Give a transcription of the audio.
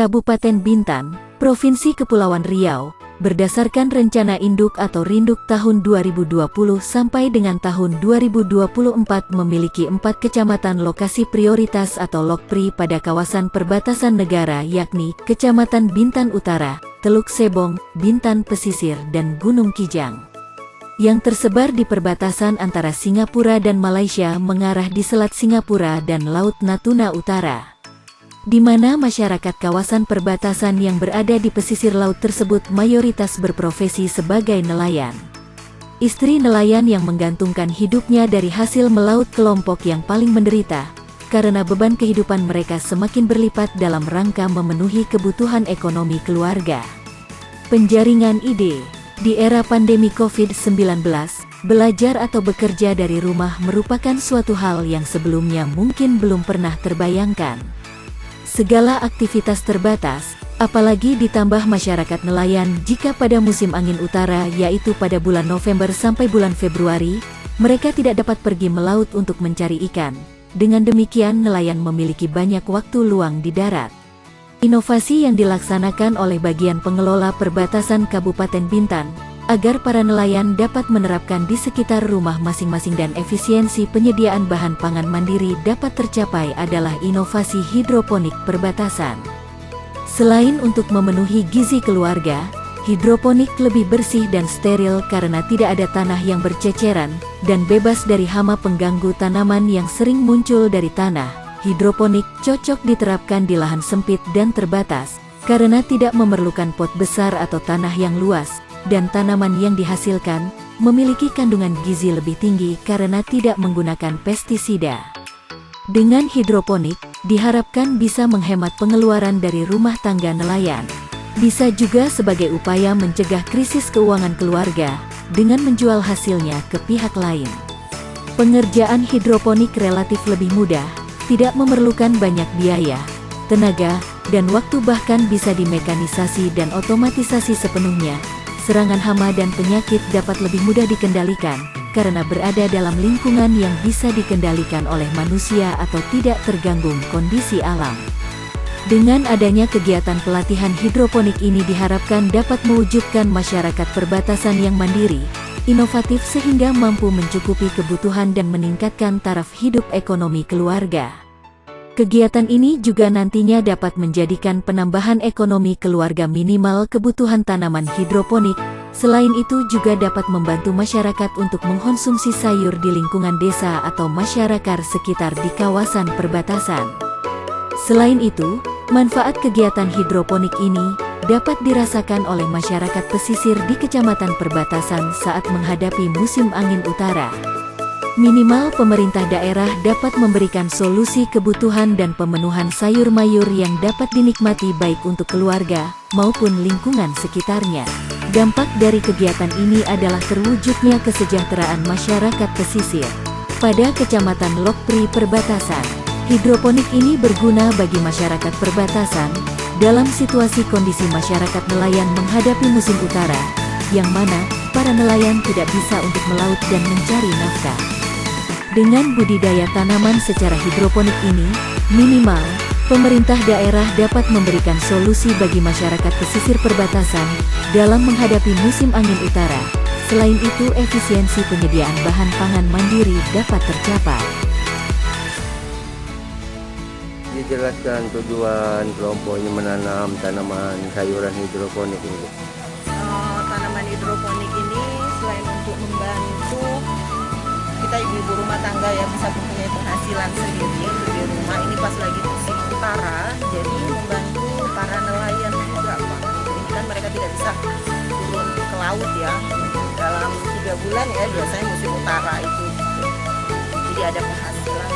Kabupaten Bintan, Provinsi Kepulauan Riau, berdasarkan Rencana Induk atau Rinduk tahun 2020 sampai dengan tahun 2024 memiliki 4 kecamatan lokasi prioritas atau LOKPRI pada kawasan perbatasan negara yakni Kecamatan Bintan Utara, Teluk Sebong, Bintan Pesisir dan Gunung Kijang, yang tersebar di perbatasan antara Singapura dan Malaysia mengarah di Selat Singapura dan Laut Natuna Utara, di mana masyarakat kawasan perbatasan yang berada di pesisir laut tersebut mayoritas berprofesi sebagai nelayan. Istri nelayan yang menggantungkan hidupnya dari hasil melaut kelompok yang paling menderita, karena beban kehidupan mereka semakin berlipat dalam rangka memenuhi kebutuhan ekonomi keluarga. Penjaringan ide. Di era pandemi COVID-19, belajar atau bekerja dari rumah merupakan suatu hal yang sebelumnya mungkin belum pernah terbayangkan. Segala aktivitas terbatas, apalagi ditambah masyarakat nelayan jika pada musim angin utara yaitu pada bulan November sampai bulan Februari, mereka tidak dapat pergi melaut untuk mencari ikan. Dengan demikian nelayan memiliki banyak waktu luang di darat. Inovasi yang dilaksanakan oleh bagian pengelola perbatasan Kabupaten Bintan, agar para nelayan dapat menerapkan di sekitar rumah masing-masing dan efisiensi penyediaan bahan pangan mandiri dapat tercapai adalah inovasi hidroponik perbatasan. Selain untuk memenuhi gizi keluarga, hidroponik lebih bersih dan steril karena tidak ada tanah yang berceceran dan bebas dari hama pengganggu tanaman yang sering muncul dari tanah. Hidroponik cocok diterapkan di lahan sempit dan terbatas karena tidak memerlukan pot besar atau tanah yang luas, dan tanaman yang dihasilkan memiliki kandungan gizi lebih tinggi karena tidak menggunakan pestisida. Dengan hidroponik, diharapkan bisa menghemat pengeluaran dari rumah tangga nelayan. Bisa juga sebagai upaya mencegah krisis keuangan keluarga dengan menjual hasilnya ke pihak lain. Pengerjaan hidroponik relatif lebih mudah, tidak memerlukan banyak biaya, tenaga, dan waktu, bahkan bisa dimekanisasi dan otomatisasi sepenuhnya. Serangan hama dan penyakit dapat lebih mudah dikendalikan, karena berada dalam lingkungan yang bisa dikendalikan oleh manusia atau tidak terganggu kondisi alam. Dengan adanya kegiatan pelatihan hidroponik ini diharapkan dapat mewujudkan masyarakat perbatasan yang mandiri, inovatif sehingga mampu mencukupi kebutuhan dan meningkatkan taraf hidup ekonomi keluarga. Kegiatan ini juga nantinya dapat menjadikan penambahan ekonomi keluarga minimal kebutuhan tanaman hidroponik. Selain itu juga dapat membantu masyarakat untuk mengkonsumsi sayur di lingkungan desa atau masyarakat sekitar di kawasan perbatasan. Selain itu, manfaat kegiatan hidroponik ini dapat dirasakan oleh masyarakat pesisir di kecamatan perbatasan saat menghadapi musim angin utara. Minimal pemerintah daerah dapat memberikan solusi kebutuhan dan pemenuhan sayur mayur yang dapat dinikmati baik untuk keluarga maupun lingkungan sekitarnya. Dampak dari kegiatan ini adalah terwujudnya kesejahteraan masyarakat pesisir. Pada Kecamatan LOKPRI Perbatasan, hidroponik ini berguna bagi masyarakat perbatasan dalam situasi kondisi masyarakat nelayan menghadapi musim utara, yang mana para nelayan tidak bisa untuk melaut dan mencari nafkah. Dengan budidaya tanaman secara hidroponik ini, minimal pemerintah daerah dapat memberikan solusi bagi masyarakat pesisir perbatasan dalam menghadapi musim angin utara. Selain itu, efisiensi penyediaan bahan pangan mandiri dapat tercapai. Dijelaskan tujuan kelompok ini menanam tanaman sayuran hidroponik ini. Tanaman hidroponik ini selain untuk membantu kita ibu-ibu rumah tangga yang bisa mempunyai penghasilan sendiri untuk di rumah, ini pas lagi musim utara, jadi membantu para nelayan juga Pak. Ini kan mereka tidak bisa turun ke laut ya, dalam 3 bulan ya biasanya musim utara itu gitu. Jadi ada penghasilan